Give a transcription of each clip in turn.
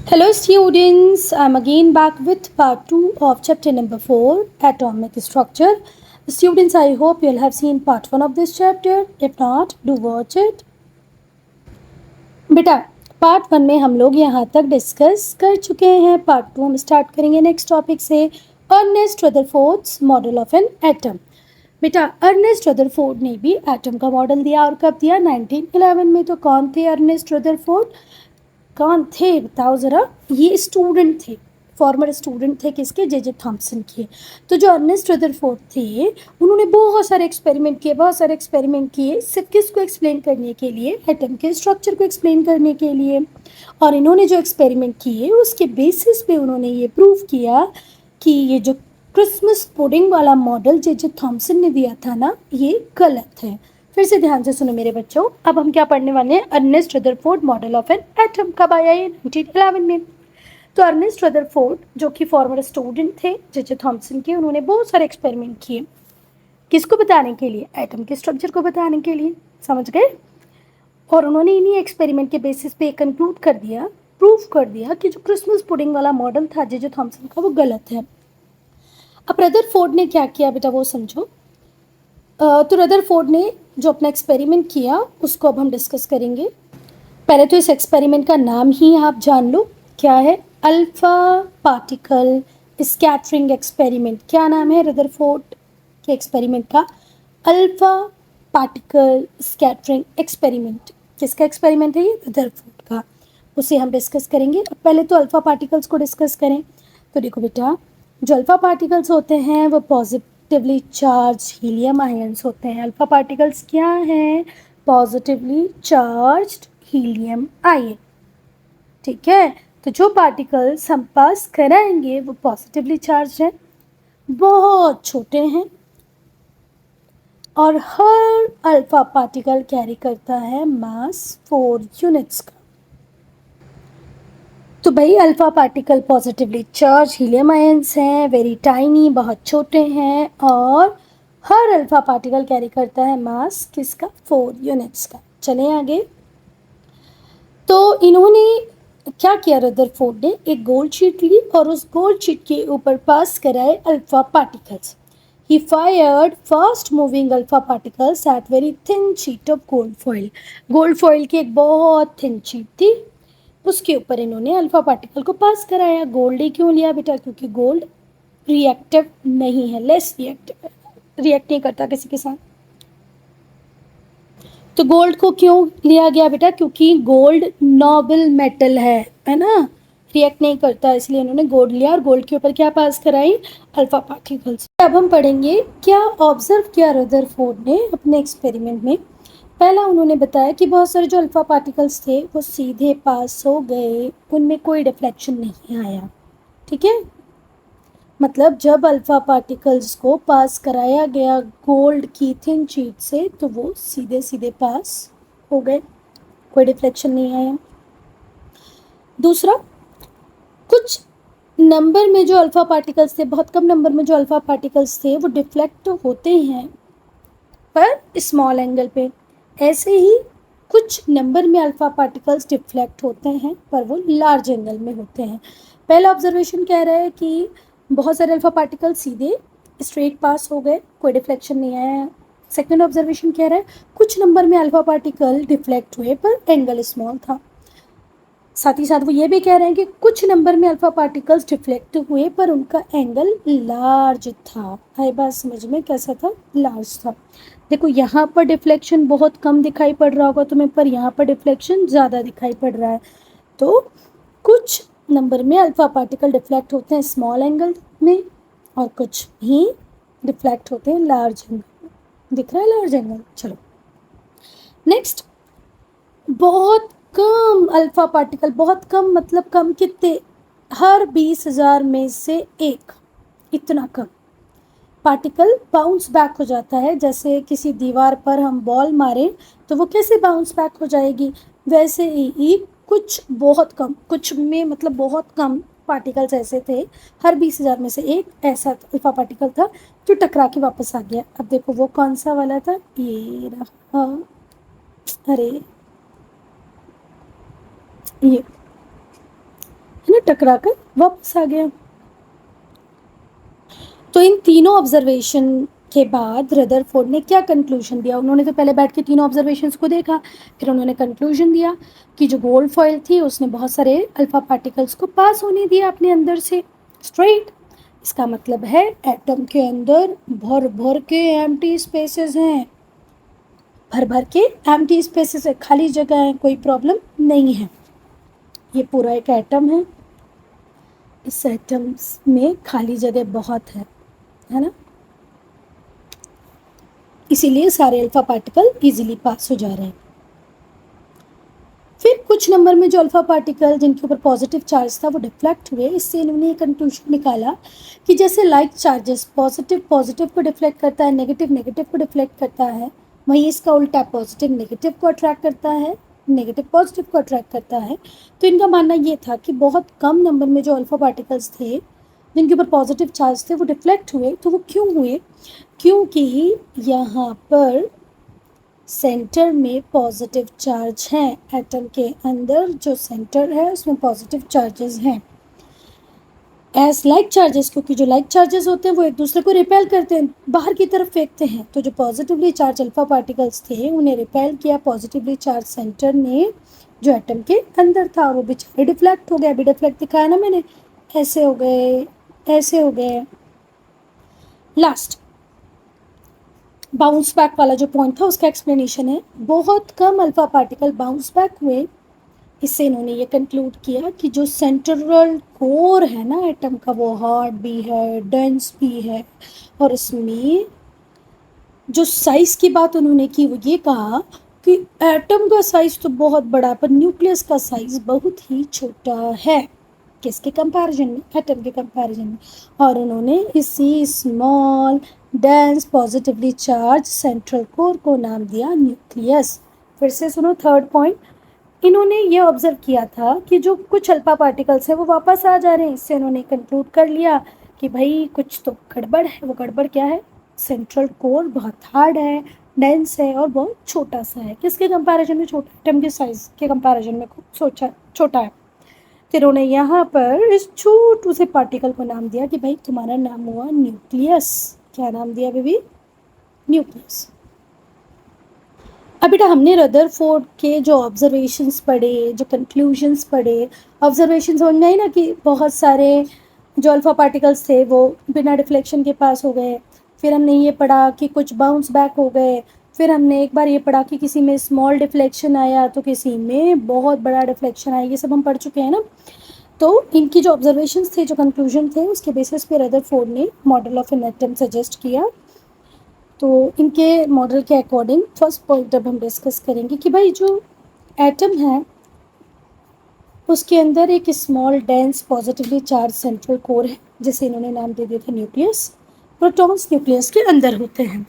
Hello students, I'm again back with part 2 of chapter number 4, Atomic Structure. Students, I hope you'll have seen part 1 of this chapter. If not, do watch it. बेटा part 1 में हम लोग यहाँ तक discuss कर चुके हैं. Part 2 हम स्टार्ट करेंगे नेक्स्ट टॉपिक से, Ernest Rutherford's model of an atom. बेटा अर्नेस्ट रदरफोर्ड ने भी एटम का मॉडल दिया, और कब दिया? 1911 में. तो कौन थे अर्नेस्ट रदरफोर्ड? कौन थे बताओ ज़रा. ये स्टूडेंट थे, फॉर्मर स्टूडेंट थे किसके? जे थॉम्सन के. तो जो अर्नेस्ट रदरफोर्ड थे उन्होंने बहुत सारे एक्सपेरिमेंट किए सिर्फ किसको एक्सप्लेन करने के लिए? एटम के स्ट्रक्चर को एक्सप्लेन करने के लिए. और इन्होंने जो एक्सपेरिमेंट किए उसके बेसिस पे उन्होंने ये प्रूव किया कि ये जो क्रिसमस पुडिंग वाला मॉडल जे थॉम्सन ने दिया था ना, ये गलत है. फिर से ध्यान से सुनो मेरे बच्चों. अब हम क्या पढ़ने वाले हैं? Ernest Rutherford model of an atom. कब आया ये? 1911 में. तो अर्नेस्ट रदरफोर्ड जो कि फॉर्मर स्टूडेंट थे जे थॉम्सन के, उन्होंने बहुत सारे एक्सपेरिमेंट किए. किसको बताने के लिए? एटम के स्ट्रक्चर को बताने के लिए. समझ गए? और उन्होंने इन्हीं एक्सपेरिमेंट के बेसिस पे कंक्लूड कर दिया, प्रूफ कर दिया कि जो क्रिसमस पुडिंग वाला मॉडल था जे थॉम्सन का, वो गलत है. अब रदरफोर्ड ने क्या किया बेटा, वो समझो. तो रदरफोर्ड ने जो अपना एक्सपेरिमेंट किया उसको अब हम डिस्कस करेंगे. पहले तो इस एक्सपेरिमेंट का नाम ही आप जान लो, क्या है? Alpha particle scattering experiment. क्या नाम है रदरफोर्ड के एक्सपेरिमेंट का? Alpha particle scattering experiment. किसका एक्सपेरिमेंट है ये? रदरफोर्ड का. उसे हम डिस्कस करेंगे. अब पहले तो अल्फा पार्टिकल्स को डिस्कस करें. तो देखो बेटा, जो अल्फा पार्टिकल्स होते हैं वो पॉजिटिवली चार्ज हीलियम आयंस होते हैं. अल्फा पार्टिकल्स क्या हैं? Positively charged helium ion. ठीक है. तो जो पार्टिकल्स हम पास कराएंगे वो पॉजिटिवली चार्ज हैं, बहुत छोटे हैं, और हर अल्फा पार्टिकल कैरी करता है मास 4 यूनिट्स का. तो भाई alpha particle positively charge helium ions हैं, वेरी टाइनी, बहुत छोटे हैं, और हर अल्फा पार्टिकल कैरी करता है मास किसका? 4 यूनिट्स का. चलें आगे. तो इन्होंने क्या किया? रदरफोर्ड ने एक गोल्ड शीट ली और उस गोल्ड शीट के ऊपर पास कराए alpha particles. He fired fast moving alpha particles at very thin sheet of gold foil. Gold foil की एक बहुत थिन शीट थी, उसके ऊपर इन्होंने अल्फा पार्टिकल को पास कराया. गोल्ड ही क्यों लिया बेटा? क्योंकि गोल्ड रिएक्टिव नहीं है, लेस रिएक्टिव है, रिएक्ट नहीं करता किसी के साथ. तो गोल्ड को क्यों लिया गया बेटा? क्योंकि गोल्ड नोबल मेटल है ना, रिएक्ट नहीं करता, इसलिए इन्होंने गोल्ड लिया और गोल्ड के ऊपर क्या पास कराई? Alpha particles. अब हम पढ़ेंगे क्या ऑब्जर्व किया रदरफोर्ड ने अपने एक्सपेरिमेंट में. पहला उन्होंने बताया कि बहुत सारे जो अल्फा पार्टिकल्स थे वो सीधे पास हो गए, उनमें कोई डिफ्लेक्शन नहीं आया. ठीक है. मतलब जब अल्फा पार्टिकल्स को पास कराया गया गोल्ड की थिन शीट से तो वो सीधे सीधे पास हो गए, कोई डिफ्लेक्शन नहीं आया. दूसरा, कुछ नंबर में जो अल्फा पार्टिकल्स थे, बहुत कम नंबर में जो अल्फा पार्टिकल्स थे, वो डिफ्लेक्ट होते हैं पर स्मॉल एंगल पे. ऐसे ही कुछ नंबर में अल्फा पार्टिकल्स डिफ्लेक्ट होते हैं पर वो लार्ज एंगल में होते हैं. पहला ऑब्जर्वेशन कह रहा है कि बहुत सारे अल्फा पार्टिकल सीधे स्ट्रेट पास हो गए, कोई डिफ्लेक्शन नहीं आया. सेकंड ऑब्जर्वेशन कह रहा है कुछ नंबर में अल्फा पार्टिकल डिफ्लेक्ट हुए पर एंगल स्मॉल था. साथ ही साथ वो ये भी कह रहे हैं कि कुछ नंबर में अल्फा पार्टिकल्स डिफ्लेक्ट हुए पर उनका एंगल लार्ज था. आई बात समझ में? कैसा था? लार्ज था. देखो यहाँ पर डिफ्लेक्शन बहुत कम दिखाई पड़ रहा होगा तुम्हें, पर यहाँ पर डिफ्लेक्शन ज़्यादा दिखाई पड़ रहा है. तो कुछ नंबर में अल्फा पार्टिकल डिफ्लेक्ट होते हैं स्मॉल एंगल में और कुछ ही डिफ्लेक्ट होते हैं लार्ज एंगल में. दिख रहा है लार्ज एंगल? चलो नेक्स्ट. बहुत कम अल्फा पार्टिकल, बहुत कम मतलब कम कितने? हर 20,000 में से एक, इतना कम पार्टिकल बाउंस बैक हो जाता है. जैसे किसी दीवार पर हम बॉल मारें तो वो कैसे बाउंस बैक हो जाएगी, वैसे ही कुछ बहुत कम, कुछ में मतलब बहुत कम पार्टिकल्स ऐसे थे, हर 20,000 में से एक ऐसा अल्फा पार्टिकल था जो टकरा के वापस आ गया. अब देखो वो कौन सा वाला था? ये रहा. अरे ये टकरा कर वापस आ गया। तो इन तीनों ऑब्जर्वेशन के बाद रदरफोर्ड ने क्या कंक्लूजन दिया? उन्होंने तो पहले बैठ के तीनों ऑब्जर्वेशंस को देखा, फिर उन्होंने कंक्लूजन दिया कि जो गोल्ड फॉइल थी उसने बहुत सारे अल्फा पार्टिकल्स को पास होने दिया अपने अंदर से स्ट्रेट। इसका मतलब है एटम के अंदर भर भर के एम्प्टी स्पेसेस हैं, भर भर के एम्प्टी स्पेसेस है, खाली जगह है, कोई प्रॉब्लम नहीं है। ये पूरा एक एटम है, इस एटम में खाली जगह बहुत है ना, इसीलिए सारे अल्फा पार्टिकल इजीली पास हो जा रहे हैं। फिर कुछ नंबर में जो अल्फा पार्टिकल जिनके ऊपर पॉजिटिव चार्ज था वो डिफ्लेक्ट हुए। इससे इन्होंने ये कंक्लूजन निकाला कि जैसे लाइक चार्जेस पॉजिटिव पॉजिटिव को डिफ्लेक्ट करता है, नेगेटिव नेगेटिव को डिफ्लेक्ट करता है, वहीं इसका उल्टा पॉजिटिव नेगेटिव को अट्रैक्ट करता है, नेगेटिव पॉजिटिव को अट्रैक्ट करता है। तो इनका मानना ये था कि बहुत कम नंबर में जो अल्फा पार्टिकल्स थे जिनके ऊपर पॉजिटिव चार्ज थे वो डिफ्लेक्ट हुए। तो वो क्यों हुए? क्योंकि यहाँ पर सेंटर में पॉजिटिव चार्ज हैं, एटम के अंदर जो सेंटर है उसमें पॉजिटिव चार्जेस हैं एज लाइक चार्जेस, क्योंकि जो लाइक चार्जेस होते हैं वो एक दूसरे को रिपेल करते हैं, बाहर की तरफ फेंकते हैं। तो जो पॉजिटिवली चार्ज अल्फा पार्टिकल्स थे उन्हें रिपेल किया पॉजिटिवली चार्ज सेंटर ने जो एटम के अंदर था, और वो बेचारे डिफ्लेक्ट हो गए। अभी डिफ्लेक्ट दिखाया ना मैंने, ऐसे हो गए, ऐसे हो गए। लास्ट बाउंस बैक वाला जो पॉइंट था उसका एक्सप्लेनेशन है, बहुत कम अल्फा पार्टिकल बाउंस बैक हुए। इससे इन्होंने ये कंक्लूड किया कि जो सेंट्रल कोर है ना एटम का वो हार्ड भी है, डेंस भी है, और इसमें जो साइज की बात उन्होंने की वो ये कहा कि एटम का साइज तो बहुत बड़ा पर न्यूक्लियस का साइज बहुत ही छोटा है। किसके कंपैरिजन में? एटम के कंपैरिजन में। और उन्होंने इसी small dense positively charge central core को नाम दिया न्यूक्लियस। फिर से सुनो थर्ड पॉइंट, इन्होंने ये ऑब्जर्व किया था कि जो कुछ अल्फा पार्टिकल्स हैं वो वापस आ जा रहे हैं। इससे इन्होंने कंक्लूड कर लिया कि भाई कुछ तो गड़बड़ है। वो गड़बड़ क्या है? सेंट्रल कोर बहुत हार्ड है, डेंस है और बहुत छोटा सा है। किसके कंपैरिजन में छोटा? एटम के साइज के कंपैरिजन में सोचा छोटा है। फिर उन्होंने यहाँ पर इस छोटू से पार्टिकल को नाम दिया कि भाई तुम्हारा नाम हुआ न्यूक्लियस। क्या नाम दिया बेबी? न्यूक्लियस। अब बेटा हमने रदरफोर्ड के जो ऑब्जर्वेशंस पढ़े, जो कंक्लूजन्स पढ़े, ऑब्जर्वेशन समझ में आई ना कि बहुत सारे जो अल्फा पार्टिकल्स थे वो बिना डिफ्लेक्शन के पास हो गए। फिर हमने ये पढ़ा कि कुछ बाउंस बैक हो गए। फिर हमने एक बार ये पढ़ा कि किसी में स्मॉल डिफ्लेक्शन आया तो किसी में बहुत बड़ा डिफ्लेक्शन आया। ये सब हम पढ़ चुके हैं ना। तो इनकी जो ऑब्जर्वेशंस थे, जो कंक्लूजन थे, उसके बेसिस पे रदरफोर्ड ने model of an atom suggest किया। तो इनके मॉडल के अकॉर्डिंग फर्स्ट पॉइंट अब हम डिस्कस करेंगे कि भाई जो एटम है उसके अंदर एक small dense positively charge central core है जिसे इन्होंने नाम दे दिया था न्यूक्लियस। प्रोटॉन्स न्यूक्लियस के अंदर होते हैं।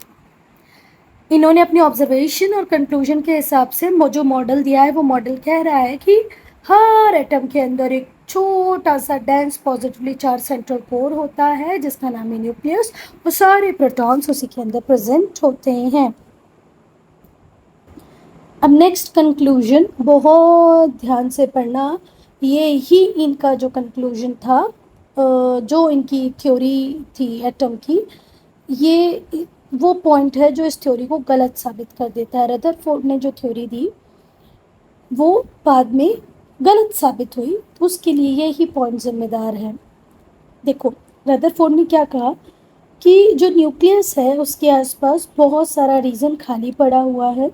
इन्होंने अपनी ऑब्जर्वेशन और कंक्लूजन के हिसाब से जो मॉडल दिया है वो मॉडल कह रहा है कि हर एटम के अंदर एक छोटा सा dense positively charge central core होता है जिसका नाम है न्यूक्लियस, और सारे प्रोटॉन्स उसी के अंदर प्रेजेंट होते हैं। अब नेक्स्ट कंक्लूजन बहुत ध्यान से पढ़ना, ये ही इनका जो कंक्लूजन था, जो इनकी थ्योरी थी एटम की, ये वो पॉइंट है जो इस थ्योरी को गलत साबित कर देता है। रदरफोर्ड ने जो थ्योरी दी वो बाद में गलत साबित हुई, तो उसके लिए यही पॉइंट जिम्मेदार है। देखो रदरफोर्ड ने क्या कहा कि जो न्यूक्लियस है उसके आसपास बहुत सारा रीजन खाली पड़ा हुआ है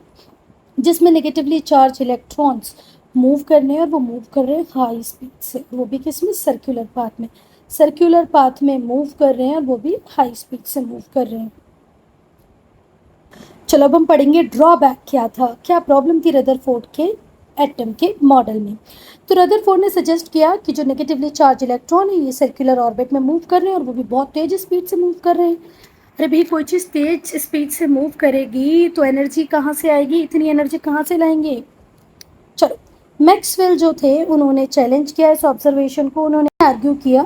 जिसमें नेगेटिवली चार्ज इलेक्ट्रॉन्स मूव कर रहे हैं, और वो मूव कर रहे हैं हाई स्पीड से, वो भी किसमें? सर्कुलर पाथ में। सर्कुलर पाथ में मूव कर रहे हैं और वो भी हाई स्पीड से मूव कर रहे हैं। चलो अब हम पढ़ेंगे ड्रॉबैक क्या था, क्या प्रॉब्लम थी रदरफोर्ड के एटम के मॉडल में। तो रदरफोर्ड ने सजेस्ट किया कि जो नेगेटिवली चार्ज इलेक्ट्रॉन है ये सर्कुलर ऑर्बिट में मूव कर रहे हैं और वो भी बहुत तेज स्पीड से मूव कर रहे हैं। अरे भाई कोई चीज़ तेज स्पीड से मूव करेगी तो एनर्जी कहाँ से आएगी? इतनी एनर्जी कहाँ से लाएंगे? चलो मैक्सवेल जो थे उन्होंने चैलेंज किया इस ऑब्जर्वेशन को। उन्होंने आर्ग्यू किया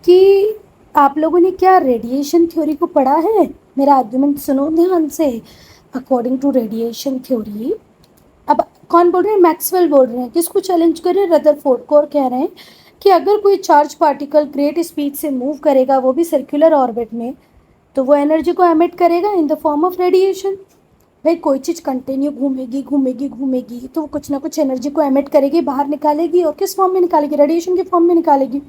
कि आप लोगों ने क्या रेडिएशन थ्योरी को पढ़ा है? मेरा आर्ग्यूमेंट सुनो ध्यान से। अकॉर्डिंग टू रेडिएशन थ्योरी, अब कौन बोल रहे हैं? मैक्सवेल बोल रहे हैं। किसको चैलेंज कर रहे हैं? रदरफोर्ड को, और कह रहे हैं कि अगर कोई चार्ज पार्टिकल ग्रेट स्पीड से मूव करेगा, वो भी सर्कुलर ऑर्बिट में, तो वो एनर्जी को एमिट करेगा in the form of radiation. भाई कोई चीज़ कंटिन्यू घूमेगी घूमेगी घूमेगी तो वो कुछ ना कुछ एनर्जी को एमिट करेगी, बाहर निकालेगी, और किस फॉर्म में निकालेगी? रेडिएशन के फॉर्म में निकालेगी।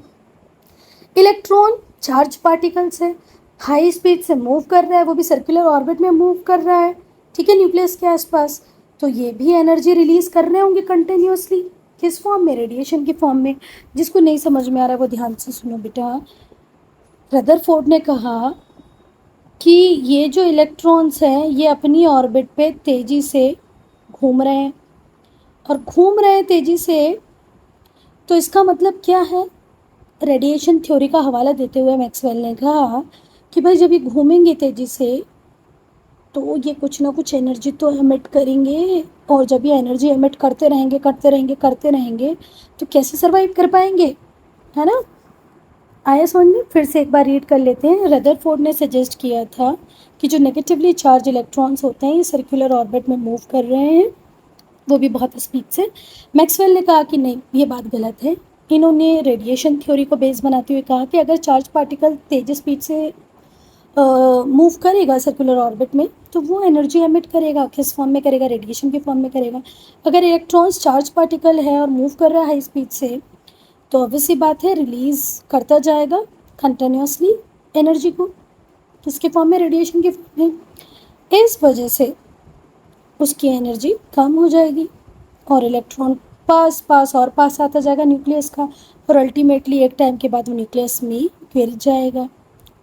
इलेक्ट्रॉन चार्ज पार्टिकल्स है, हाई स्पीड से मूव कर रहा है, वो भी सर्कुलर ऑर्बिट में मूव कर रहा है, ठीक है, न्यूक्लियस के आसपास, तो ये भी एनर्जी रिलीज कर रहे होंगे कंटिन्यूसली। किस फॉर्म में? रेडिएशन के फॉर्म में। जिसको नहीं समझ में आ रहा है वो ध्यान से सुनो बेटा। रदरफोर्ड ने कहा कि ये जो इलेक्ट्रॉन्स हैं ये अपनी ऑर्बिट पे तेज़ी से घूम रहे हैं, और घूम रहे हैं तेज़ी से, तो इसका मतलब क्या है? रेडिएशन थ्योरी का हवाला देते हुए मैक्सवेल ने कहा कि भाई जब ये घूमेंगे तेज़ी से तो ये कुछ ना कुछ एनर्जी तो एमिट करेंगे, और जब ये एनर्जी एमिट करते रहेंगे करते रहेंगे करते रहेंगे तो कैसे सर्वाइव कर पाएंगे, है ना? आया समझ में? फिर से एक बार रीड कर लेते हैं। रदरफोर्ड ने सजेस्ट किया था कि जो नेगेटिवली चार्ज इलेक्ट्रॉन्स होते हैं ये सर्कुलर ऑर्बिट में मूव कर रहे हैं, वो भी बहुत स्पीड से। मैक्सवेल ने कहा कि नहीं, ये बात गलत है। इन्होंने रेडिएशन थ्योरी को बेस बनाते हुए कहा कि अगर चार्ज पार्टिकल तेज स्पीड से मूव करेगा सर्कुलर ऑर्बिट में तो वो एनर्जी एमिट करेगा। किस फॉर्म में करेगा? रेडिएशन के फॉर्म में करेगा। अगर इलेक्ट्रॉन्स चार्ज पार्टिकल है और मूव कर रहा है हाई स्पीड से, तो ऑब्वियसली बात है रिलीज़ करता जाएगा कंटिन्यूसली एनर्जी को। किसके फॉर्म में? रेडिएशन के फॉर्म में। इस वजह से उसकी एनर्जी कम हो जाएगी और इलेक्ट्रॉन पास पास और पास आता जाएगा न्यूक्लियस का, और अल्टीमेटली एक टाइम के बाद वो न्यूक्लियस में गिर जाएगा,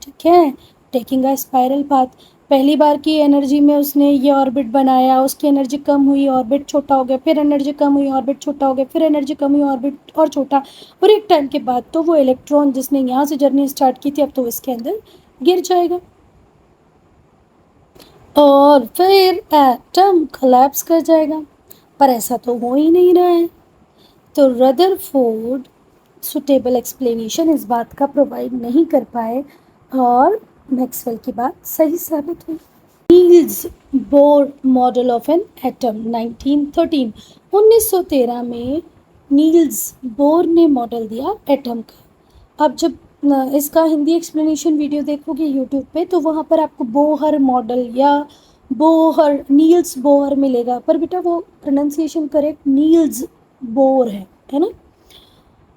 ठीक है, टेकिंग अ स्पाइरल पाथ। पहली बार की एनर्जी में उसने ये ऑर्बिट बनाया, उसकी एनर्जी कम हुई, ऑर्बिट छोटा हो गया, फिर एनर्जी कम हुई, ऑर्बिट छोटा हो गया, फिर एनर्जी कम हुई, ऑर्बिट और छोटा, और एक टाइम के बाद तो वो इलेक्ट्रॉन जिसने यहाँ से जर्नी स्टार्ट की थी अब तो इसके अंदर गिर जाएगा, और फिर एटम कोलैप्स कर जाएगा। पर ऐसा तो हो ही नहीं रहा है। तो रदरफोर्ड सुटेबल एक्सप्लेनेशन इस बात का प्रोवाइड नहीं कर पाए, और मैक्सवेल की बात सही साबित हुई। Niels Bohr model of an atom 1913, 1913 में नील्स बोर ने मॉडल दिया एटम का। अब जब इसका हिंदी एक्सप्लेनेशन वीडियो देखोगे यूट्यूब पे तो वहाँ पर आपको बोहर मॉडल या बोहर, नील्स बोहर मिलेगा, पर बेटा वो प्रोनाउंसिएशन करेक्ट नील्स बोर है ना।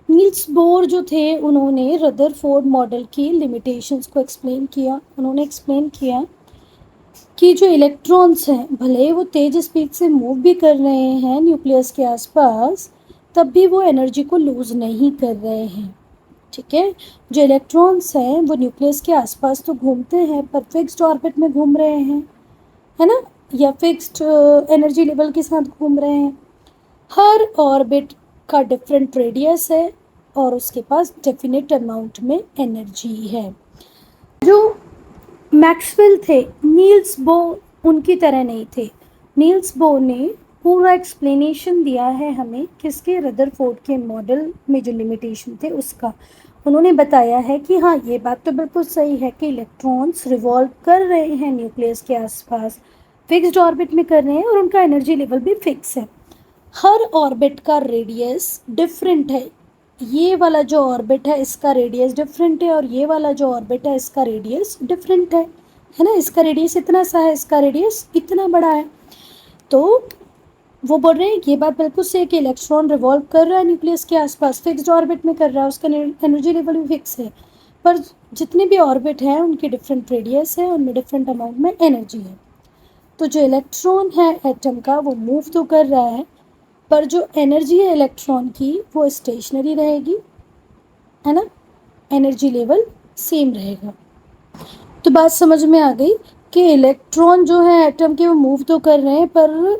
नील्स बोर जो थे उन्होंने रदरफोर्ड मॉडल की लिमिटेशंस को एक्सप्लेन किया। उन्होंने एक्सप्लेन किया कि जो इलेक्ट्रॉन्स हैं भले वो तेज स्पीड से मूव भी कर रहे हैं न्यूक्लियस के आसपास, तब भी वो एनर्जी को लूज़ नहीं कर रहे हैं, ठीक है। जो इलेक्ट्रॉन्स हैं वो न्यूक्लियस के आसपास तो घूमते हैं पर फिक्स्ड ऑर्बिट में घूम रहे हैं, है ना, या फिक्स्ड एनर्जी लेवल के साथ घूम रहे हैं। हर ऑर्बिट का डिफरेंट रेडियस है और उसके पास डेफिनेट अमाउंट में एनर्जी है। जो मैक्सवेल थे, नील्स बोर उनकी तरह नहीं थे। नील्स बोर ने पूरा एक्सप्लेनेशन दिया है हमें किसके? रदरफोर्ड के मॉडल में जो लिमिटेशन थे उसका। उन्होंने बताया है कि हाँ ये बात तो बिल्कुल सही है कि इलेक्ट्रॉन्स रिवॉल्व कर रहे हैं न्यूक्लियस के आसपास, फिक्स्ड ऑर्बिट में कर रहे हैं और उनका एनर्जी लेवल भी फिक्स है। हर ऑर्बिट का रेडियस डिफरेंट है। ये वाला जो ऑर्बिट है इसका रेडियस डिफरेंट है और ये वाला जो ऑर्बिट है इसका रेडियस डिफरेंट है ना। इसका रेडियस इतना सा है, इसका रेडियस इतना बड़ा है। तो वो बोल रहे हैं ये बात बिल्कुल सही है कि इलेक्ट्रॉन रिवॉल्व कर रहा है न्यूक्लियस के आसपास, फिक्स्ड ऑर्बिट में कर रहा है, उसका एनर्जी लेवल भी फिक्स है, पर जितने भी ऑर्बिट हैं उनकी डिफरेंट रेडियस है, उनमें डिफरेंट अमाउंट में एनर्जी है। तो जो इलेक्ट्रॉन है एटम का वो मूव तो कर रहा है, पर जो एनर्जी है इलेक्ट्रॉन की वो स्टेशनरी रहेगी, है ना, एनर्जी लेवल सेम रहेगा। तो बात समझ में आ गई कि इलेक्ट्रॉन जो है एटम के वो मूव तो कर रहे हैं पर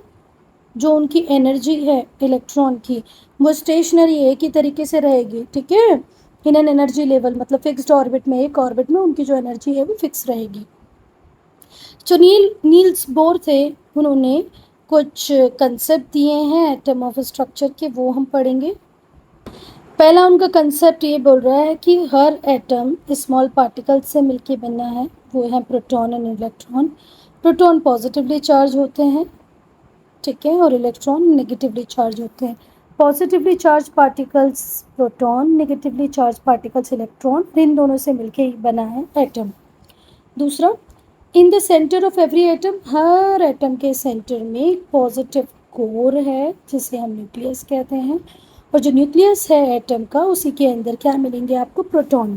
जो उनकी एनर्जी है इलेक्ट्रॉन की वो स्टेशनरी एक ही तरीके से रहेगी, ठीक है। इन एन एनर्जी लेवल मतलब फिक्स्ड ऑर्बिट में, एक ऑर्बिट में उनकी जो एनर्जी है वो फिक्स रहेगी। जो नील्स बोर थे उन्होंने कुछ कंसेप्ट दिए हैं एटम ऑफ स्ट्रक्चर के, वो हम पढ़ेंगे। पहला उनका कंसेप्ट ये बोल रहा है कि हर एटम स्मॉल पार्टिकल्स से मिलके बना है, वो है proton and electron. Proton positively charge होते हैं, ठीक है, और इलेक्ट्रॉन नेगेटिवली चार्ज होते हैं। Positively charge particles proton, negatively charge particles electron, इन दोनों से मिलके ही बना है एटम। दूसरा, in the centre of every atom, हर एटम के सेंटर में एक पॉजिटिव कोर है जिसे हम न्यूक्लियस कहते हैं, और जो न्यूक्लियस है एटम का उसी के अंदर क्या मिलेंगे आपको, प्रोटॉन।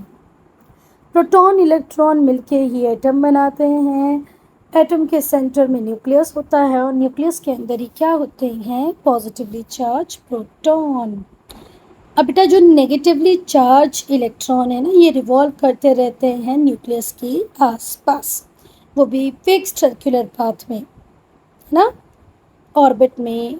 प्रोटॉन इलेक्ट्रॉन मिलके ही एटम बनाते हैं। एटम के सेंटर में न्यूक्लियस होता है और न्यूक्लियस के अंदर ही क्या होते हैं, पॉजिटिवली चार्ज प्रोटॉन। अब बेटा जो नेगेटिवली चार्ज इलेक्ट्रॉन है ना, ये रिवॉल्व करते रहते हैं न्यूक्लियस के आसपास, वो भी फिक्स्ड सर्कुलर पाथ में, है ना, ऑर्बिट में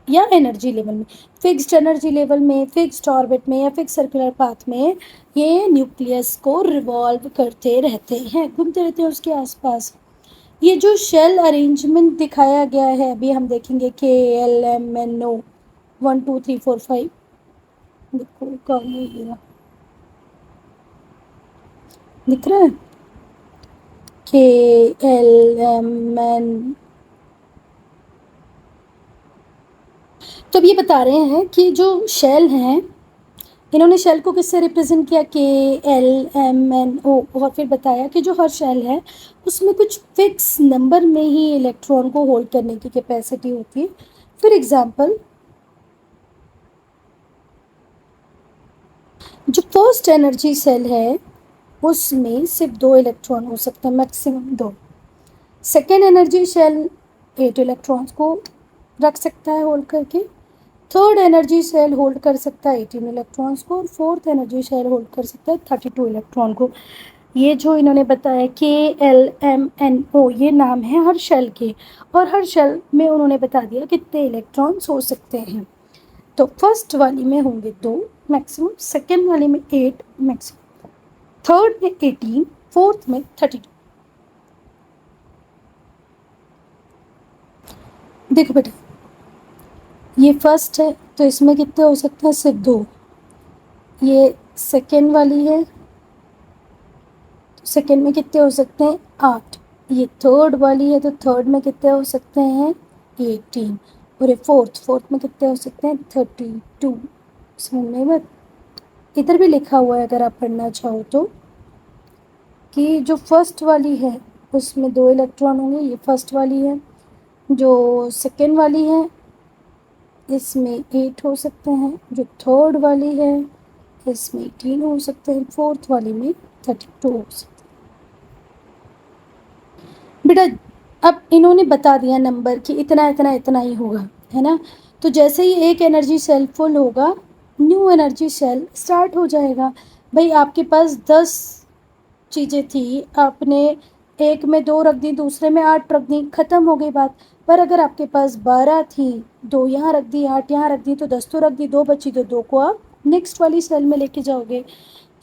या एनर्जी लेवल में। फिक्स्ड एनर्जी लेवल में, फिक्स्ड ऑर्बिट में या फिक्स सर्कुलर पाथ में ये न्यूक्लियस को रिवॉल्व करते रहते हैं, घूमते रहते हैं उसके आसपास। ये जो शेल अरेंजमेंट दिखाया गया है अभी हम देखेंगे, KLMNO 1 2 3 4 5, देखो कहाँ है ये, दिख रहा है, KLMN। तो अब ये बता रहे हैं कि जो शेल हैं, इन्होंने शेल को किससे रिप्रेजेंट किया, KLMNO, और फिर बताया कि जो हर शेल है उसमें कुछ फिक्स नंबर में ही इलेक्ट्रॉन को होल्ड करने की कैपेसिटी होती है। फॉर एग्जांपल, जो फर्स्ट एनर्जी सेल है उसमें सिर्फ 2 इलेक्ट्रॉन हो सकते हैं, maximum 2। Second energy shell 8 electrons को रख सकता है होल्ड करके। थर्ड एनर्जी सेल होल्ड कर सकता है 18 इलेक्ट्रॉन्स को, और फोर्थ एनर्जी सेल होल्ड कर सकता है 32 इलेक्ट्रॉन को। ये जो इन्होंने बताया KLMNO, ये नाम है हर शेल के, और हर शेल में उन्होंने बता दिया कितने इलेक्ट्रॉन्स हो सकते हैं। तो फर्स्ट वाली में होंगे 2 मैक्सिमम, सेकेंड वाली में 8 मैक्सिमम, थर्ड में 18, फोर्थ में 32। देखो बेटा, ये फर्स्ट है तो इसमें कितने हो सकते हैं, सिर्फ 2। ये सेकेंड वाली है तो सेकेंड में कितने हो सकते हैं, 8। ये थर्ड वाली है तो थर्ड में कितने हो सकते हैं, 18। और ये फोर्थ में कितने हो सकते हैं, 32। समझ में बात, इधर भी लिखा हुआ है अगर आप पढ़ना चाहो तो, कि जो फर्स्ट वाली है उसमें 2 इलेक्ट्रॉन होंगे, ये फर्स्ट वाली है। जो सेकेंड वाली है इसमें 8 हो सकते हैं, जो थर्ड वाली है इसमें 18 हो सकते हैं, फोर्थ वाली में 32 हो सकते हैं। बेटा अब इन्होंने बता दिया नंबर कि इतना इतना इतना ही होगा, है ना। तो जैसे ही एक एनर्जी सेल फुल होगा, न्यू एनर्जी सेल स्टार्ट हो जाएगा। भाई आपके पास 10 चीज़ें थी, आपने एक में 2 रख दी, दूसरे में 8 रख दी, ख़त्म हो गई बात। पर अगर आपके पास 12 थी, 2 यहाँ रख दी, 8 यहाँ रख दी, तो 10 तो रख दी, 2 बची तो 2 को आप नेक्स्ट वाली सेल में लेके जाओगे।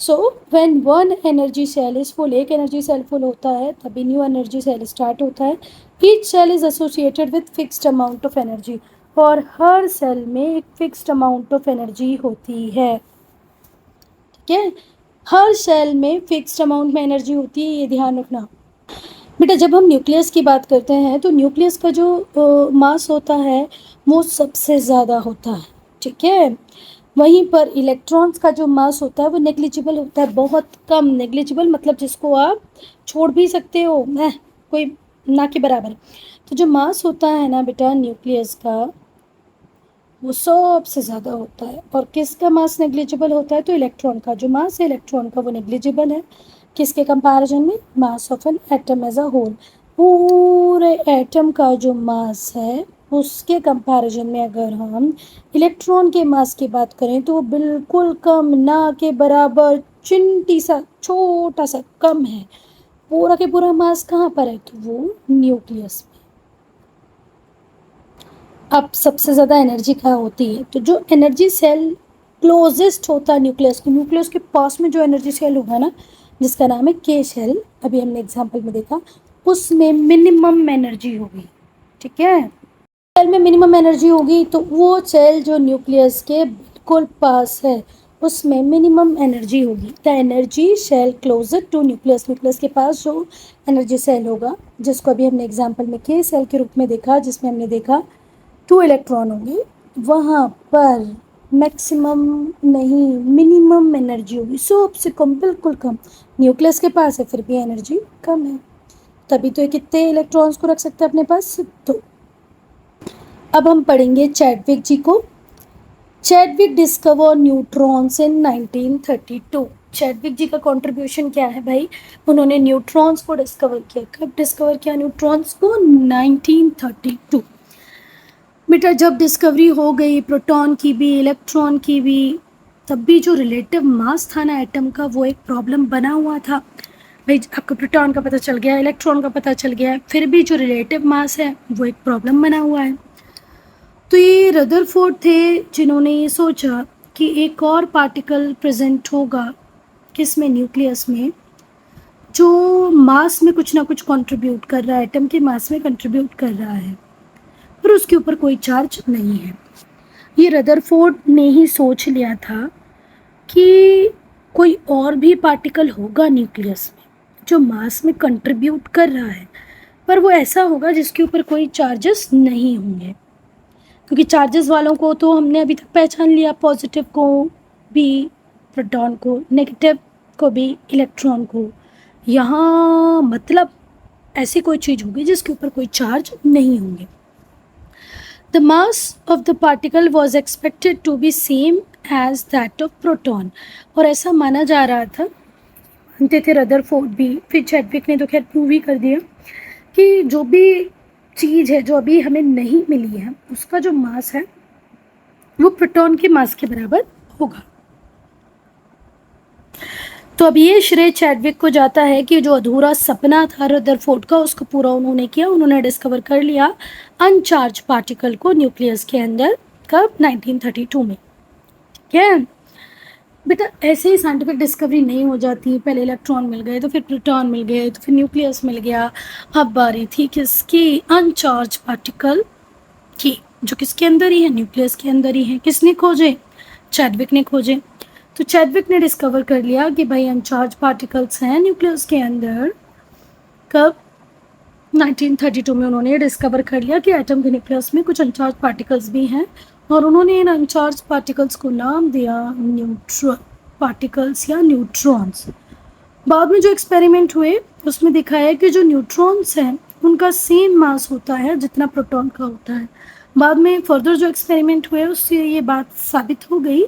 So when one energy shell is full, एक एनर्जी सेल फुल होता है तभी न्यू एनर्जी सेल स्टार्ट होता है। Each shell is associated with fixed amount of energy, और हर सेल में एक फिक्स्ड अमाउंट ऑफ एनर्जी होती है, ठीक है। हर सेल में फिक्स्ड अमाउंट में एनर्जी होती है, ये ध्यान रखना। बेटा जब हम न्यूक्लियस की बात करते हैं तो न्यूक्लियस का जो मास होता है वो सबसे ज़्यादा होता है, ठीक है। वहीं पर इलेक्ट्रॉन्स का जो मास होता है वो नेग्लिजिबल होता है, बहुत कम। नेग्लिजिबल मतलब जिसको आप छोड़ भी सकते हो, कोई ना के बराबर। तो जो मास होता है ना बेटा न्यूक्लियस का, वो सबसे ज़्यादा होता है। और किसका मास नेग्लिजिबल होता है, तो इलेक्ट्रॉन का जो मास है इलेक्ट्रॉन का वो नेग्लिजिबल है। किसके कंपैरिजन में, mass of an atom as a whole. पूरे एटम का जो मास है उसके कंपैरिजन में अगर हम इलेक्ट्रॉन के मास की बात करें तो वो बिल्कुल कम, ना के बराबर, चिंटी सा, छोटा सा कम है। पूरा के पूरा मास कहाँ पर है, तो वो न्यूक्लियस में। अब सबसे ज़्यादा एनर्जी कहाँ होती है, तो जो एनर्जी सेल क्लोजेस्ट होता है न्यूक्लियस के, न्यूक्लियस के पास में जो एनर्जी सेल होगा ना, जिसका नाम है के सेल, अभी हमने एग्जांपल में देखा, उसमें मिनिमम एनर्जी होगी, ठीक है। सेल में मिनिमम एनर्जी होगी तो वो सेल जो न्यूक्लियस के बिल्कुल पास है उसमें मिनिमम एनर्जी होगी। The energy shell closer to nucleus, nucleus के पास जो एनर्जी सेल होगा, जिसको अभी हमने एग्जाम्पल में के सेल के रूप में देखा, जिसमें हमने देखा 2 इलेक्ट्रॉन होंगे, वहाँ पर मैक्सिमम नहीं मिनिमम एनर्जी होगी, सबसे कम, बिल्कुल कम। न्यूक्लियस के पास है फिर भी एनर्जी कम है, तभी तो ये कितने इलेक्ट्रॉन्स को रख सकते हैं अपने पास, तो अब हम पढ़ेंगे चैडविक जी को। Chadwick discover neutrons in 1932। Chadwick ji का कंट्रीब्यूशन क्या है भाई, उन्होंने न्यूट्रॉन्स को डिस्कवर किया। कब डिस्कवर किया न्यूट्रॉन्स को? 1932। बेटा जब डिस्कवरी हो गई प्रोटॉन की भी इलेक्ट्रॉन की भी, तब भी जो रिलेटिव मास था ना एटम का, वो एक प्रॉब्लम बना हुआ था। भाई आपको प्रोटॉन का पता चल गया, इलेक्ट्रॉन का पता चल गया है, फिर भी जो रिलेटिव मास है वो एक प्रॉब्लम बना हुआ है। तो ये रदरफोर्ड थे जिन्होंने ये सोचा कि एक और पार्टिकल प्रेजेंट होगा किसमें, न्यूक्लियस में, जो मास में कुछ ना कुछ कंट्रीब्यूट कर रहा है, एटम के मास में कंट्रीब्यूट कर रहा है, पर उसके ऊपर कोई चार्ज नहीं है। ये रदरफोर्ड ने ही सोच लिया था कि कोई और भी पार्टिकल होगा न्यूक्लियस में जो मास में कंट्रीब्यूट कर रहा है, पर वो ऐसा होगा जिसके ऊपर कोई चार्जेस नहीं होंगे। क्योंकि चार्जेस वालों को तो हमने अभी तक पहचान लिया, पॉजिटिव को भी प्रोटॉन को, नेगेटिव को भी इलेक्ट्रॉन को। यहाँ मतलब ऐसी कोई चीज़ होगी जिसके ऊपर कोई चार्ज नहीं होंगे। The mass of the particle was expected to be same as that of proton। और ऐसा माना जा रहा था, मानते थे रदरफोर्ड भी, फिर चैडविक ने तो खैर प्रूव ही कर दिया कि जो भी चीज़ है जो अभी हमें नहीं मिली है उसका जो मास है वो प्रोटॉन के मास के बराबर होगा। तो अब ये श्रेय चैडविक को जाता है कि जो अधूरा सपना था रदरफोर्ड का उसको पूरा उन्होंने किया। उन्होंने डिस्कवर कर लिया अनचार्ज पार्टिकल को न्यूक्लियस के अंदर, कब? 1932 में। ठीक है बेटा, ऐसे ही साइंटिफिक डिस्कवरी नहीं हो जाती, पहले इलेक्ट्रॉन मिल गए तो फिर प्रोटॉन मिल गए तो फिर न्यूक्लियस मिल गया। अब बारी थी किसकी? अनचार्ज पार्टिकल की, जो किसके अंदर ही है? न्यूक्लियस के अंदर ही है। किसने खोजे? चैडविक ने खोजे। तो चैडविक ने डिस्कवर कर लिया कि भाई अनचार्ज पार्टिकल्स हैं न्यूक्लियस के अंदर। कब? 1932 में उन्होंने डिस्कवर कर लिया कि एटम के न्यूक्लियस में कुछ अनचार्ज पार्टिकल्स भी हैं, और उन्होंने इन अनचार्ज पार्टिकल्स को नाम दिया न्यूट्रॉन पार्टिकल्स या न्यूट्रॉन्स। बाद में जो एक्सपेरिमेंट हुए उसमें दिखाया कि जो न्यूट्रॉन्स हैं उनका सेम मास होता है जितना प्रोटॉन का होता है। बाद में फर्दर जो एक्सपेरिमेंट हुए उससे ये बात साबित हो गई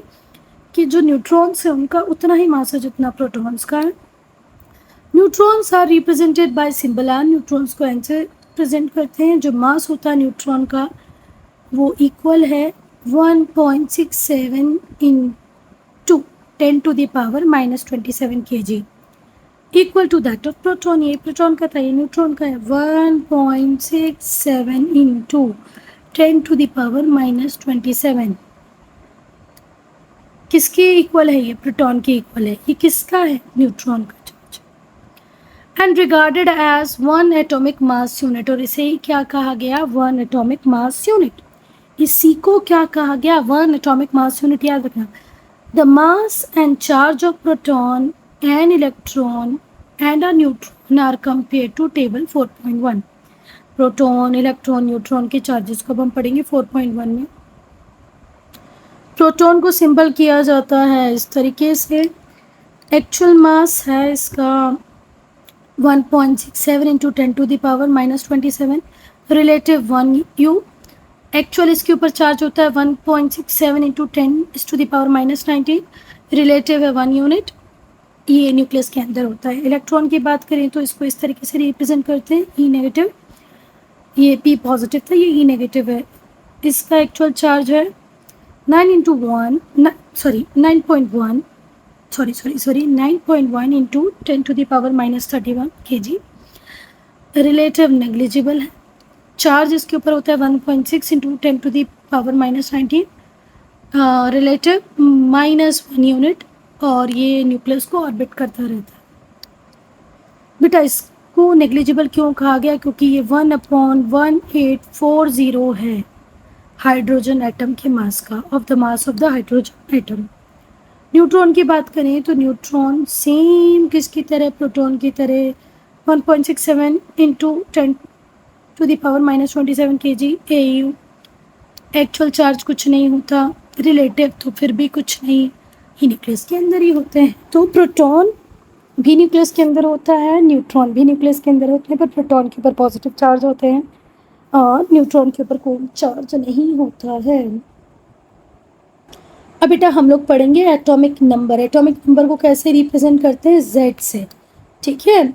कि जो न्यूट्रॉन्स है उनका उतना ही मास है जितना प्रोटॉन्स का है। Neutrons are represented by symbol R. Neutrons को ऐसे प्रेजेंट करते हैं, जो मास होता है न्यूट्रॉन का वो इक्वल है 1.67 into 10⁻⁻27 kg, equal to that of proton. ये प्रोटॉन का था, ये न्यूट्रॉन का है। 1.67 इंटू 10⁻⁻27 किसके इक्वल है? ये प्रोटॉन के इक्वल है। ये किसका है? न्यूट्रॉन का charge. And regarded as 1 atomic mass unit. और इसे क्या कहा गया? 1 एटॉमिक मास यूनिट। इसी को क्या कहा गया? 1 एटॉमिक मास यूनिट। याद रखना, the mass and charge of proton and electron and a neutron are compare to table 4.1। Proton, electron, neutron के चार्जेस को अब हम पढ़ेंगे 4.1 में। प्रोटॉन को सिंबल किया जाता है इस तरीके से। एक्चुअल मास है इसका 1.67 इंटू 10⁻⁻27, रिलेटिव 1 U। एक्चुअल इसके ऊपर चार्ज होता है 1.67 इंटू 10⁻⁻19, रिलेटिव है 1 यूनिट। ये न्यूक्लियस के अंदर होता है। इलेक्ट्रॉन की बात करें तो इसको इस तरीके से रिप्रेजेंट करते हैं, ई नेगेटिव, ये पी पॉजिटिव था, ये ई नेगेटिव है। इसका एक्चुअल चार्ज है 9.1 इंटू 10⁻⁻31 kg। रिलेटिव नेग्लिजिबल है। चार्ज इसके ऊपर होता है 1.6 इंटू 10⁻⁻19, रिलेटिव -1 यूनिट, और ये न्यूक्लियस को ऑर्बिट करता रहता है। बेटा इसको नेग्लिजिबल क्यों कहा गया? क्योंकि ये 1/1840 है हाइड्रोजन एटम के मास का, of the mass of the hydrogen atom. Neutron की बात करें तो न्यूट्रॉन सेम किसकी तरह? प्रोटॉन की तरह 1.67 into 10⁻⁻27 kg AU। Actual charge कुछ नहीं होता, रिलेटिव तो फिर भी कुछ नहीं, ये न्यूक्लियस के अंदर ही होते हैं। तो प्रोटॉन भी न्यूक्लियस के अंदर होता है, न्यूट्रॉन भी न्यूक्लियस के अंदर होते हैं, पर प्रोटॉन के ऊपर पॉजिटिव चार्ज होते हैं और न्यूट्रॉन के ऊपर कोई चार्ज नहीं होता है। अब बेटा हम लोग पढ़ेंगे एटॉमिक नंबर। एटॉमिक नंबर को कैसे रिप्रेजेंट करते हैं, Z से, ठीक है।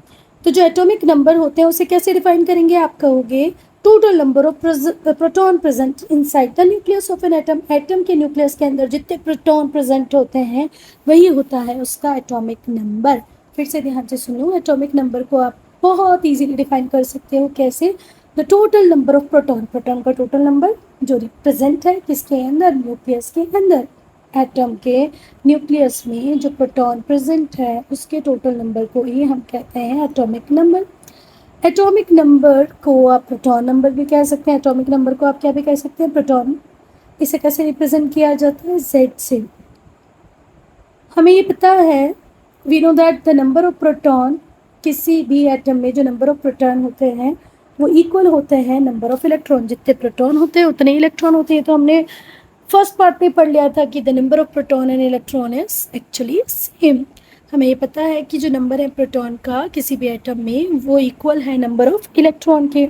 तो जो एटॉमिक नंबर होते हैं उसे कैसे डिफाइन करेंगे, आप कहोगे total number of proton present inside the nucleus of an atom. Atom के न्यूक्लियस के अंदर जितने प्रोटॉन प्रेजेंट होते हैं वही होता है उसका एटॉमिक नंबर। फिर से ध्यान से सुनो, एटॉमिक नंबर को आप बहुत ईजीली डिफाइन कर सकते हो, कैसे, the total number of proton, proton का टोटल नंबर जो रिप्रेजेंट है किसके अंदर, न्यूक्लियस के अंदर। एटम के न्यूक्लियस में जो प्रोटॉन प्रेजेंट है उसके टोटल नंबर को ही हम कहते हैं एटॉमिक नंबर। एटॉमिक नंबर को आप प्रोटॉन नंबर भी कह सकते हैं, एटॉमिक नंबर को आप क्या भी कह सकते हैं, प्रोटॉन। इसे कैसे रिप्रेजेंट किया जाता है, Z से। हमें ये पता है, we know that the number of proton, किसी भी एटम में जो नंबर ऑफ प्रोटॉन होते हैं वो इक्वल होते हैं नंबर ऑफ इलेक्ट्रॉन। जितने प्रोटॉन होते हैं उतने इलेक्ट्रॉन होते हैं। तो हमने फर्स्ट पार्ट में पढ़ लिया था कि the number of proton and electron is actually same. हमें ये पता है कि जो नंबर है प्रोटॉन का किसी भी एटम में वो इक्वल है नंबर ऑफ इलेक्ट्रॉन के।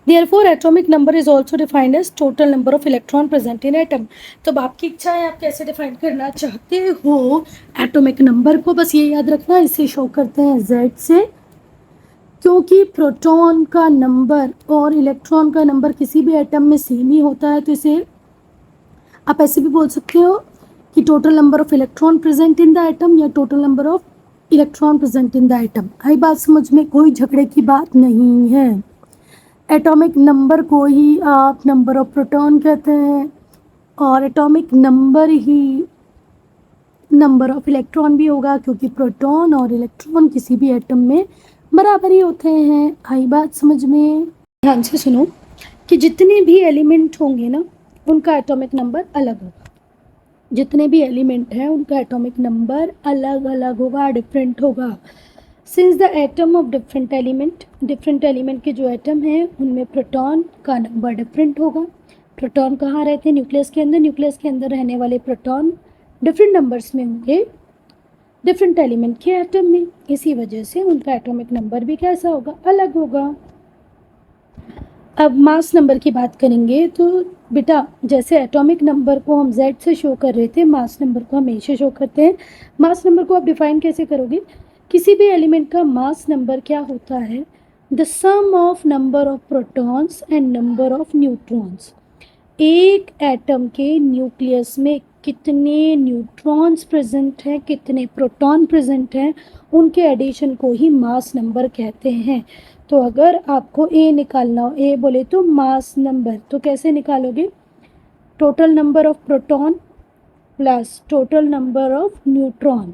Therefore atomic number is also defined as total number of electron present in atom. तो अब आपकी इच्छा है आप कैसे डिफाइन करना चाहते हो एटॉमिक नंबर को, बस ये याद रखना, इसे शो करते हैं Z से। क्योंकि प्रोटॉन का नंबर और इलेक्ट्रॉन का नंबर किसी भी एटम में सेम ही होता है, तो इसे आप ऐसे भी बोल सकते हो कि total number of electron present in the atom या total number of electron present in the atom. आई बात समझ में, कोई झगड़े की बात नहीं है। एटॉमिक नंबर को ही आप नंबर ऑफ प्रोटॉन कहते हैं और atomic number he number of electron भी होगा, क्योंकि प्रोटॉन और इलेक्ट्रॉन किसी भी एटम में बराबर ही होते हैं। आई बात समझ में, ध्यान से सुनो कि जितने भी एलिमेंट होंगे ना उनका एटॉमिक नंबर अलग होगा। जितने भी एलिमेंट हैं उनका एटॉमिक नंबर अलग अलग होगा, डिफरेंट होगा। Since the atom of different element के जो एटम हैं उनमें प्रोटॉन का नंबर डिफरेंट होगा। प्रोटॉन कहाँ रहते हैं, न्यूक्लियस के अंदर। न्यूक्लियस के अंदर रहने वाले प्रोटॉन डिफरेंट नंबर्स में होंगे डिफरेंट एलिमेंट के एटम में। इसी वजह से उनका एटॉमिक नंबर भी कैसा होगा, अलग होगा। अब मास नंबर की बात करेंगे तो बेटा जैसे एटॉमिक नंबर को हम Z से शो कर रहे थे, मास नंबर को हम A से शो करते हैं। मास नंबर को आप डिफाइन कैसे करोगे, किसी भी एलिमेंट का मास नंबर क्या होता है, the sum of number of protons and number of neutrons. एक एटम के न्यूक्लियस में कितने न्यूट्रॉन्स प्रेजेंट हैं, कितने प्रोटॉन प्रेजेंट हैं, उनके एडिशन को ही मास नंबर कहते हैं। तो अगर आपको A निकालना हो, A बोले तो मास नंबर, तो कैसे निकालोगे, total number of proton plus total number of neutron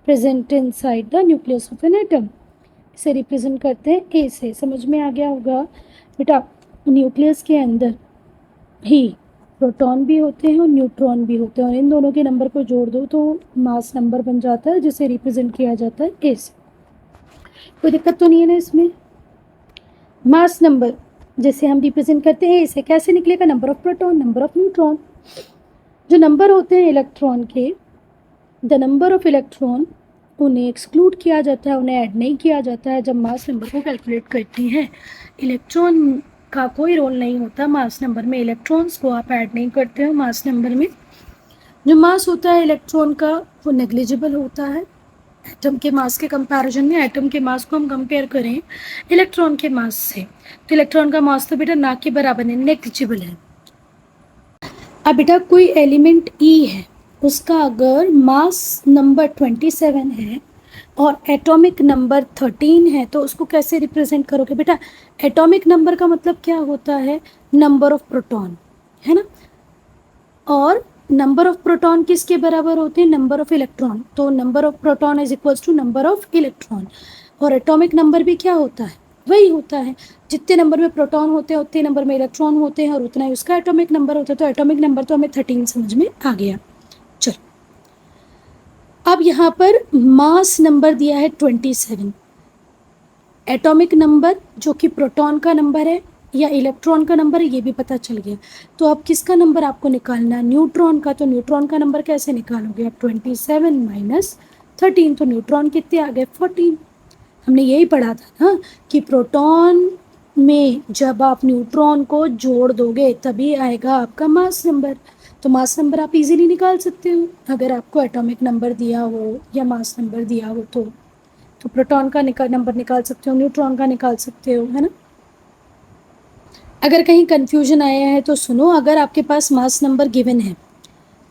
present inside the nucleus of an atom. इसे रिप्रेजेंट करते हैं A से। समझ में आ गया होगा बेटा, न्यूक्लियस के अंदर ही प्रोटॉन भी होते हैं और न्यूट्रॉन भी होते हैं, और इन दोनों के नंबर को जोड़ दो तो मास नंबर बन जाता है, जिसे रिप्रेजेंट किया जाता है A से। कोई दिक्कत तो नहीं है ना इसमें। मास नंबर जैसे हम रिप्रेजेंट करते हैं इसे, कैसे निकलेगा, number of proton, number of neutron. जो नंबर होते हैं इलेक्ट्रॉन के, द नंबर ऑफ इलेक्ट्रॉन, उन्हें एक्सक्लूड किया जाता है, उन्हें ऐड नहीं किया जाता है जब मास नंबर को कैलकुलेट करते हैं। इलेक्ट्रॉन का कोई रोल नहीं होता मास नंबर में, इलेक्ट्रॉन्स को आप ऐड नहीं करते हो मास नंबर में। जो मास होता है इलेक्ट्रॉन का वो नेग्लिजिबल होता है एटम के मास के कंपैरिजन में। एटम के मास को हम कंपेयर करें इलेक्ट्रॉन के मास से, तो इलेक्ट्रॉन का मास तो बेटा ना के बराबर है, नेग्लिजिबल है। अब बेटा कोई एलिमेंट E है, उसका अगर मास नंबर 27 है और एटॉमिक नंबर 13 है तो उसको कैसे रिप्रेजेंट करोगे बेटा, एटॉमिक नंबर का मतलब क्या होता है, नंबर ऑफ प्रोटॉन, है ना। और नंबर ऑफ प्रोटॉन किसके बराबर होते हैं, नंबर ऑफ इलेक्ट्रॉन। तो number of proton is equals to number of electron. और एटॉमिक नंबर भी क्या होता है, वही होता है, जितने नंबर में प्रोटॉन होते हैं उतने नंबर में इलेक्ट्रॉन होते हैं और उतना ही उसका एटॉमिक नंबर होता है। तो एटॉमिक नंबर तो हमें 13 समझ में आ गया। चलो अब यहाँ पर मास नंबर दिया है 27, एटॉमिक नंबर जो कि प्रोटॉन का नंबर है या इलेक्ट्रॉन का नंबर है, ये भी पता चल गया। तो अब किसका नंबर आपको निकालना है? न्यूट्रॉन का। तो न्यूट्रॉन का नंबर कैसे निकालोगे आप? 27 माइनस 13। तो न्यूट्रॉन कितने आ गए? 14। हमने यही पढ़ा था ना कि प्रोटॉन में जब आप न्यूट्रॉन को जोड़ दोगे तभी आएगा आपका मास नंबर। तो मास नंबर आप इजीली निकाल सकते हो अगर आपको एटॉमिक नंबर दिया हो या मास नंबर दिया हो तो प्रोटॉन का नंबर निकाल सकते हो, न्यूट्रॉन का निकाल सकते हो, है ना। अगर कहीं कंफ्यूजन आया है तो सुनो, अगर आपके पास मास नंबर गिवन है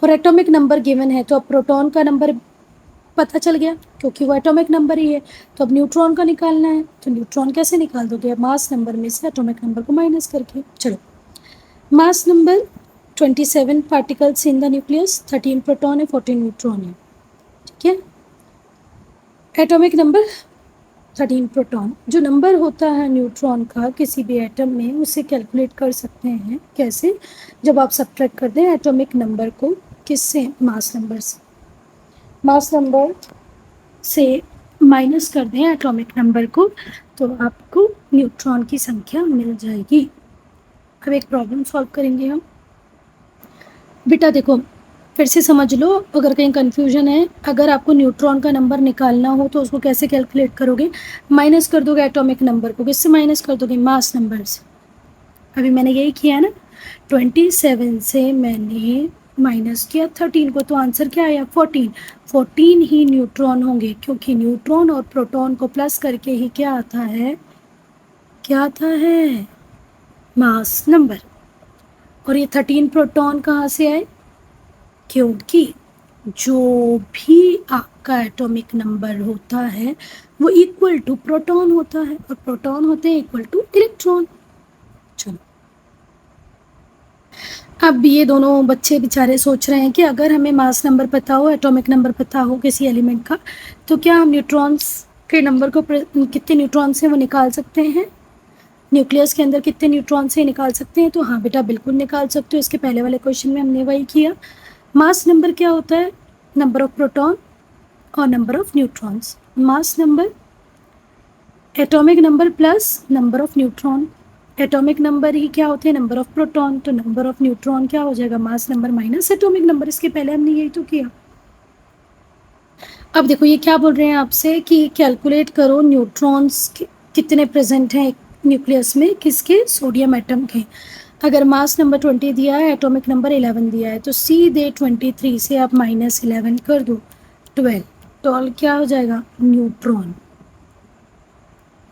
और एटॉमिक नंबर गिवन है तो अब प्रोटॉन का नंबर पता चल गया क्योंकि वो एटॉमिक नंबर ही है। तो अब न्यूट्रॉन का निकालना है, तो न्यूट्रॉन कैसे निकाल दोगे? मास नंबर में से एटॉमिक नंबर को माइनस करके। चलो, mass number 27 particles in the nucleus, 13 proton है, 14 न्यूट्रॉन है, ठीक है। Atomic number 13 proton. जो नंबर होता है न्यूट्रॉन का किसी भी एटम में, उसे कैलकुलेट कर सकते हैं कैसे? जब आप सब्ट्रैक्ट कर दें एटॉमिक नंबर को किससे? मास नंबर से। मास नंबर से माइनस कर दें एटॉमिक नंबर को तो आपको न्यूट्रॉन की संख्या मिल जाएगी। अब एक प्रॉब्लम सॉल्व करेंगे हम। बेटा देखो, फिर से समझ लो, अगर कहीं कंफ्यूजन है, अगर आपको न्यूट्रॉन का नंबर निकालना हो तो उसको कैसे कैलकुलेट करोगे? माइनस कर दोगे एटॉमिक नंबर को। किससे माइनस कर दोगे? मास नंबर से। अभी मैंने यही किया ना, 27 से मैंने माइनस किया 13 को, तो आंसर क्या आया? 14। 14 ही न्यूट्रॉन होंगे क्योंकि न्यूट्रॉन और प्रोटॉन को प्लस करके ही क्या आता है? क्या आता है? Mass number. और ये 13 प्रोटॉन कहाँ से आए? क्योंकि जो भी आपका एटॉमिक नंबर होता है वो इक्वल टू प्रोटॉन होता है और प्रोटॉन होते हैं इक्वल टू इलेक्ट्रॉन। चलो, अब ये दोनों बच्चे बेचारे सोच रहे हैं कि अगर हमें मास नंबर पता हो, एटॉमिक नंबर पता हो किसी एलिमेंट का, तो क्या हम न्यूट्रॉन्स के नंबर को कितने न्यूट्रॉन्स हैं वो निकाल सकते हैं? न्यूक्लियस के अंदर कितने न्यूट्रॉन्स हैं निकाल सकते हैं? तो हाँ बेटा, बिल्कुल निकाल सकते हो। इसके पहले वाले क्वेश्चन में हमने वही किया। मास नंबर क्या होता है? नंबर ऑफ प्रोटॉन और number of neutrons. Mass number atomic number plus number of neutron. Atomic number ही क्या होते हैं? Number of proton. तो नंबर ऑफ न्यूट्रॉन क्या हो जाएगा? Mass number minus atomic number. इसके पहले हमने यही तो किया। अब देखो, ये क्या बोल रहे हैं आपसे कि कैलकुलेट करो न्यूट्रॉन्स कितने प्रेजेंट हैं न्यूक्लियस में, किसके? सोडियम एटम के। अगर मास नंबर 20 दिया है, एटॉमिक नंबर 11 दिया है, तो सीधे 23 से आप -11 कर दो, 12। 12 क्या हो जाएगा? न्यूट्रॉन,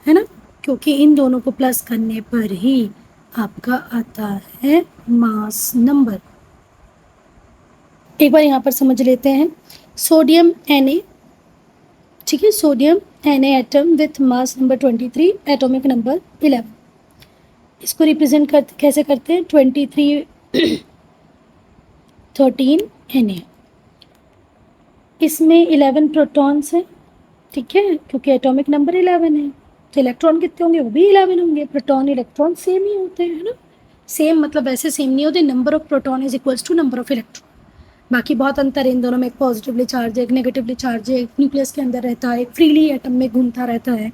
है ना, क्योंकि इन दोनों को प्लस करने पर ही आपका आता है मास नंबर। एक बार यहाँ पर समझ लेते हैं। सोडियम Na, ठीक है, sodium Na atom with mass number 23, atomic number 11। इसको रिप्रेजेंट करते कैसे करते हैं? 23 13 Na। इसमें 11 प्रोटॉन्स हैं, ठीक है, क्योंकि एटॉमिक नंबर 11 है। तो इलेक्ट्रॉन कितने होंगे? वो भी 11 होंगे। प्रोटॉन इलेक्ट्रॉन सेम ही होते हैं, है ना। सेम मतलब ऐसे सेम नहीं होते, number of proton is equals to number of electron. बाकी बहुत अंतर है इन दोनों में। एक पॉजिटिवली चार्ज है, एक नेगेटिवली चार्ज है, एक न्यूक्लियस के अंदर रहता है, एक फ्रीली एटम में घूमता रहता है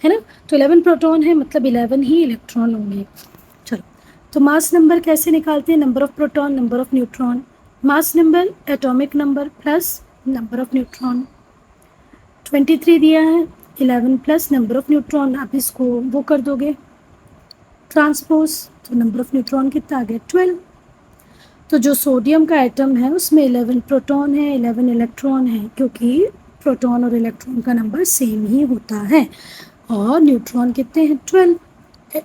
ना। तो 11 प्रोटॉन है मतलब 11 ही इलेक्ट्रॉन होंगे। चलो, तो मास नंबर कैसे निकालते हैं? Number of proton, number of neutron. Mass number atomic number plus number of neutron. 23 दिया है, 11 प्लस नंबर ऑफ न्यूट्रॉन। आप इसको वो कर दोगे ट्रांसपोज, तो नंबर ऑफ न्यूट्रॉन कितना आ गया? 12। तो जो सोडियम का एटम है उसमें 11 प्रोटॉन है, 11 इलेक्ट्रॉन है, क्योंकि प्रोटॉन और इलेक्ट्रॉन का नंबर सेम ही होता है। और न्यूट्रॉन कितने हैं? 12।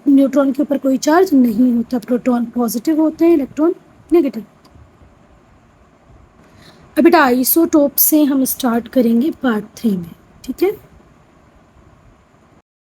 न्यूट्रॉन के ऊपर कोई चार्ज नहीं होता, प्रोटॉन पॉजिटिव होते हैं, इलेक्ट्रॉन नेगेटिव। अब बेटा आइसोटोप से हम स्टार्ट करेंगे पार्ट 3 में, ठीक है।